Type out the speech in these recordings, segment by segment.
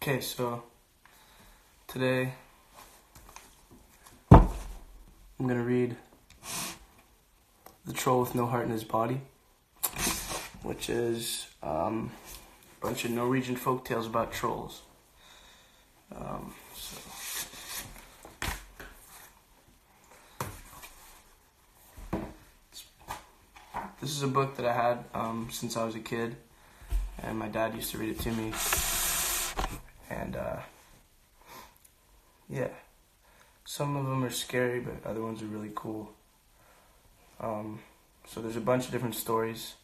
Okay, so today I'm going to read The Troll with No Heart in His Body, which is a bunch of Norwegian folk tales about trolls. This is a book that I had since I was a kid, and my dad used to read it to me. And yeah, some of them are scary, but other ones are really cool. So there's a bunch of different stories.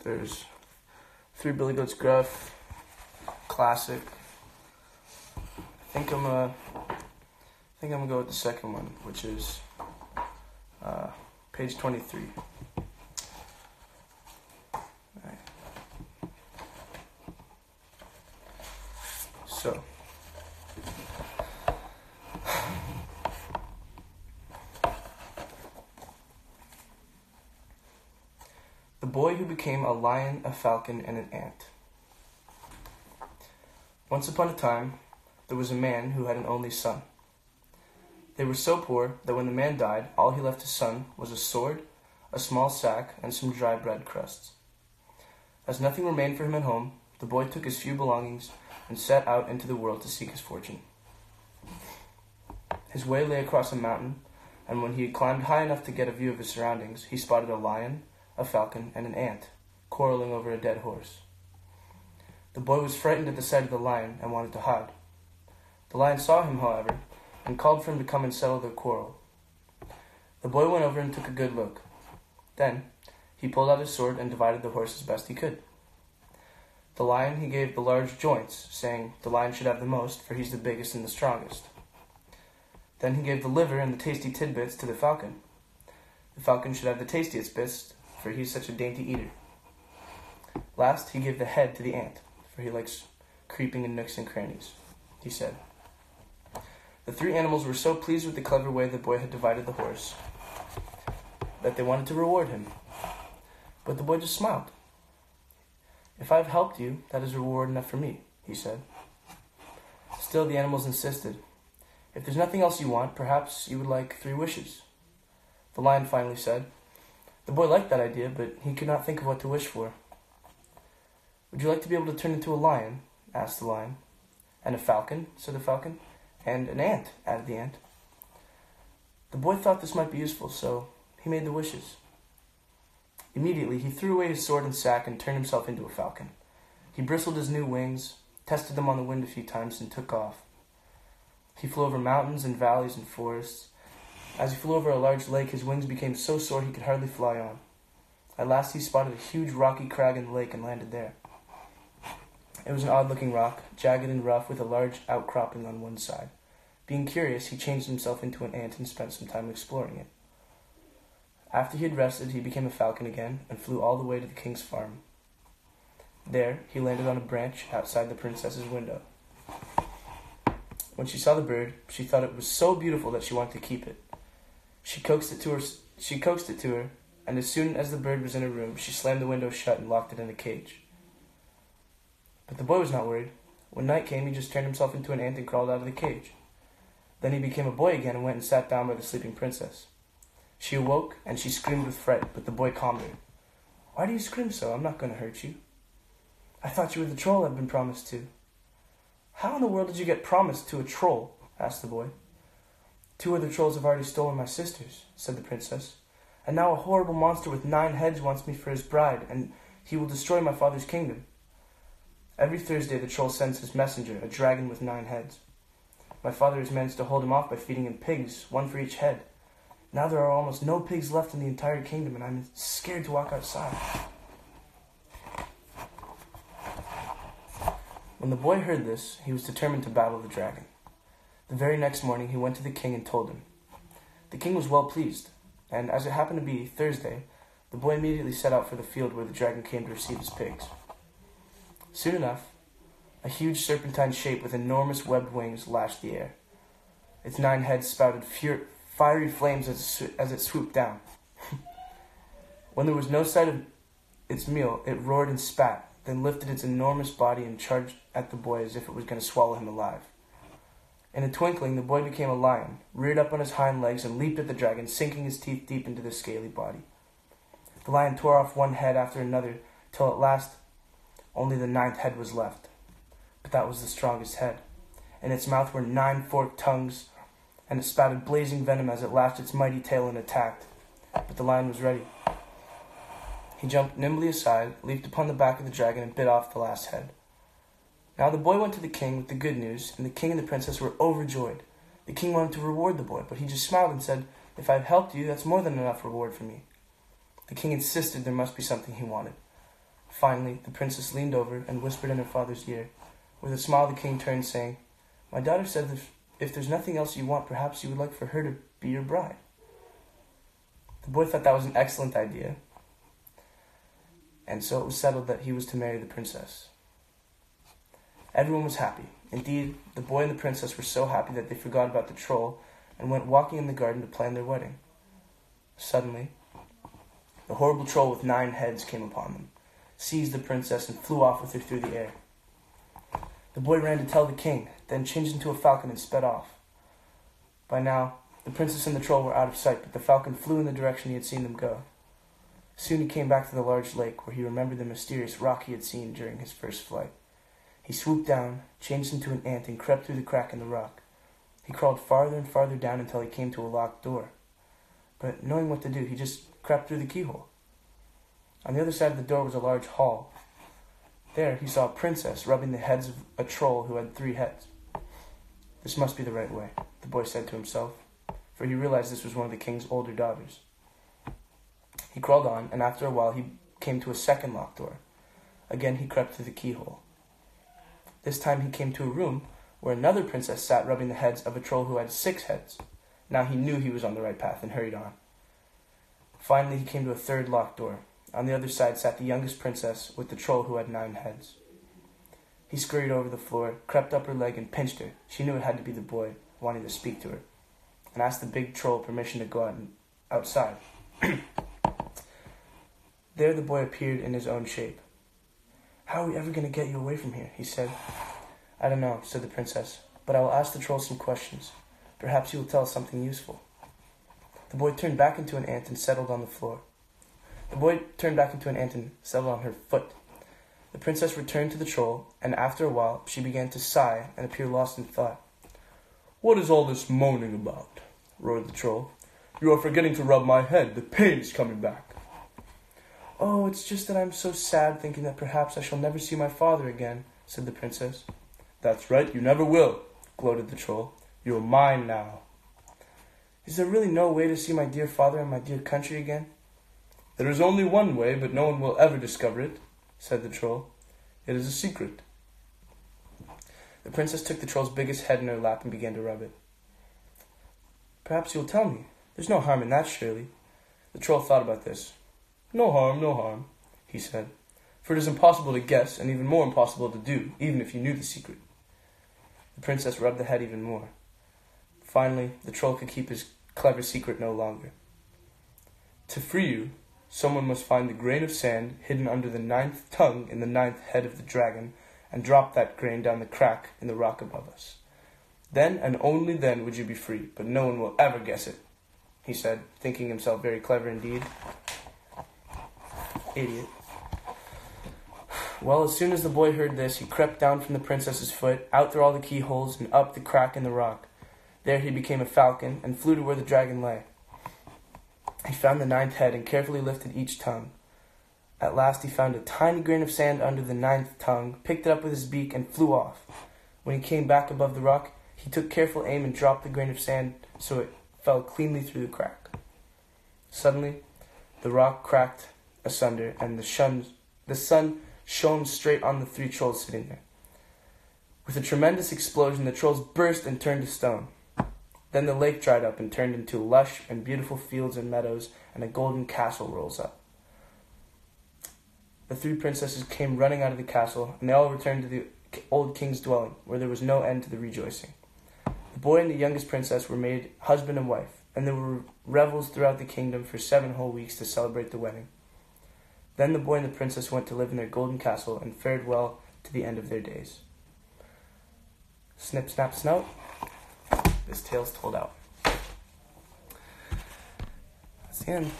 There's Three Billy Goats Gruff, classic. I think I'm gonna go with the second one, which is page 23. So, the boy who became a lion, a falcon, and an ant. Once upon a time, there was a man who had an only son. They were so poor that when the man died, all he left his son was a sword, a small sack, and some dry bread crusts. As nothing remained for him at home, the boy took his few belongings and set out into the world to seek his fortune. His way lay across a mountain, and when he had climbed high enough to get a view of his surroundings, he spotted a lion, a falcon, and an ant, quarreling over a dead horse. The boy was frightened at the sight of the lion and wanted to hide. The lion saw him, however, and called for him to come and settle their quarrel. The boy went over and took a good look. Then he pulled out his sword and divided the horse as best he could. The lion he gave the large joints, saying the lion should have the most, for he's the biggest and the strongest. Then he gave the liver and the tasty tidbits to the falcon. The falcon should have the tastiest bits, for he's such a dainty eater. Last he gave the head to the ant, for he likes creeping in nooks and crannies, he said. The three animals were so pleased with the clever way the boy had divided the horse that they wanted to reward him. But the boy just smiled. "If I've helped you, that is reward enough for me," he said. Still the animals insisted. "If there's nothing else you want, perhaps you would like 3 wishes. The lion finally said. The boy liked that idea, but he could not think of what to wish for. "Would you like to be able to turn into a lion?" asked the lion. "And a falcon?" said the falcon. "And an ant," added the ant. The boy thought this might be useful, so he made the wishes. Immediately he threw away his sword and sack and turned himself into a falcon. He bristled his new wings, tested them on the wind a few times, and took off. He flew over mountains and valleys and forests. As he flew over a large lake, his wings became so sore he could hardly fly on. At last he spotted a huge rocky crag in the lake and landed there. It was an odd-looking rock, jagged and rough, with a large outcropping on one side. Being curious, he changed himself into an ant and spent some time exploring it. After he had rested, he became a falcon again and flew all the way to the king's farm. There, he landed on a branch outside the princess's window. When she saw the bird, she thought it was so beautiful that she wanted to keep it. She coaxed it to her, and as soon as the bird was in her room, she slammed the window shut and locked it in a cage. But the boy was not worried. When night came, he just turned himself into an ant and crawled out of the cage. Then he became a boy again and went and sat down by the sleeping princess. She awoke, and she screamed with fright, but the boy calmed her. "Why do you scream so? I'm not going to hurt you." "I thought you were the troll I'd been promised to." "How in the world did you get promised to a troll?" asked the boy. "2 other trolls have already stolen my sisters," said the princess. "And now a horrible monster with 9 heads wants me for his bride, and he will destroy my father's kingdom. Every Thursday the troll sends his messenger, a dragon with 9 heads. My father has managed to hold him off by feeding him pigs, 1 for each head. Now there are almost no pigs left in the entire kingdom, and I'm scared to walk outside." When the boy heard this, he was determined to battle the dragon. The very next morning he went to the king and told him. The king was well pleased, and as it happened to be Thursday, the boy immediately set out for the field where the dragon came to receive his pigs. Soon enough, a huge serpentine shape with enormous webbed wings lashed the air. Its 9 heads spouted fiery flames as it swooped down. When there was no sight of its meal, it roared and spat, then lifted its enormous body and charged at the boy as if it was going to swallow him alive. In a twinkling, the boy became a lion, reared up on his hind legs, and leaped at the dragon, sinking his teeth deep into the scaly body. The lion tore off one head after another, till at last only the 9th head was left. But that was the strongest head. In its mouth were 9 forked tongues, and it spouted blazing venom as it lashed its mighty tail and attacked. But the lion was ready. He jumped nimbly aside, leaped upon the back of the dragon, and bit off the last head. Now the boy went to the king with the good news, and the king and the princess were overjoyed. The king wanted to reward the boy, but he just smiled and said, "If I've helped you, that's more than enough reward for me." The king insisted there must be something he wanted. Finally, the princess leaned over and whispered in her father's ear. With a smile, the king turned, saying, "My daughter said that if there's nothing else you want, perhaps you would like for her to be your bride." The boy thought that was an excellent idea, and so it was settled that he was to marry the princess. Everyone was happy. Indeed, the boy and the princess were so happy that they forgot about the troll and went walking in the garden to plan their wedding. Suddenly, the horrible troll with 9 heads came upon them, seized the princess, and flew off with her through the air. The boy ran to tell the king, then changed into a falcon and sped off. By now, the princess and the troll were out of sight, but the falcon flew in the direction he had seen them go. Soon he came back to the large lake, where he remembered the mysterious rock he had seen during his first flight. He swooped down, changed into an ant, and crept through the crack in the rock. He crawled farther and farther down until he came to a locked door. But knowing what to do, he just crept through the keyhole. On the other side of the door was a large hall. There he saw a princess rubbing the heads of a troll who had 3 heads. This must be the right way, the boy said to himself, for he realized this was one of the king's older daughters. He crawled on, and after a while he came to a second locked door. Again he crept through the keyhole. This time he came to a room where another princess sat rubbing the heads of a troll who had 6 heads. Now he knew he was on the right path and hurried on. Finally he came to a third locked door. On the other side sat the youngest princess with the troll who had 9 heads. He scurried over the floor, crept up her leg, and pinched her. She knew it had to be the boy, wanting to speak to her, and asked the big troll permission to go outside. There the boy appeared in his own shape. "How are we ever going to get you away from here?" he said. "I don't know," said the princess, "but I will ask the troll some questions. Perhaps he will tell us something useful." The boy turned back into an ant and settled on the floor. The boy turned back into an ant and settled on her foot. The princess returned to the troll, and after a while she began to sigh and appear lost in thought. "What is all this moaning about?" roared the troll. "You are forgetting to rub my head. The pain is coming back." "Oh, it's just that I'm so sad, thinking that perhaps I shall never see my father again," said the princess. "That's right, you never will," gloated the troll. "You're mine now." "Is there really no way to see my dear father and my dear country again?" "There is only one way, but no one will ever discover it," said the troll. "It is a secret." The princess took the troll's biggest head in her lap and began to rub it. "Perhaps you'll tell me. There's no harm in that, surely." The troll thought about this. No harm," he said, "for it is impossible to guess, and even more impossible to do, even if you knew the secret." The princess rubbed the head even more. Finally, the troll could keep his clever secret no longer. "To free you, someone must find the grain of sand hidden under the 9th tongue in the 9th head of the dragon, and drop that grain down the crack in the rock above us. Then and only then would you be free, but no one will ever guess it," he said, thinking himself very clever indeed. Idiot. Well, as soon as the boy heard this, he crept down from the princess's foot, out through all the keyholes, and up the crack in the rock. There he became a falcon, and flew to where the dragon lay. He found the 9th head, and carefully lifted each tongue. At last he found a tiny grain of sand under the 9th tongue, picked it up with his beak, and flew off. When he came back above the rock, he took careful aim and dropped the grain of sand so it fell cleanly through the crack. Suddenly, the rock cracked asunder, and the sun shone straight on the 3 trolls sitting there. With a tremendous explosion, the trolls burst and turned to stone. Then the lake dried up and turned into lush and beautiful fields and meadows, and a golden castle rose up. The 3 princesses came running out of the castle, and they all returned to the old king's dwelling, where there was no end to the rejoicing. The boy and the youngest princess were made husband and wife, and there were revels throughout the kingdom for 7 whole weeks to celebrate the wedding. Then the boy and the princess went to live in their golden castle and fared well to the end of their days. Snip, snap, snout. This tale's told out. That's the end.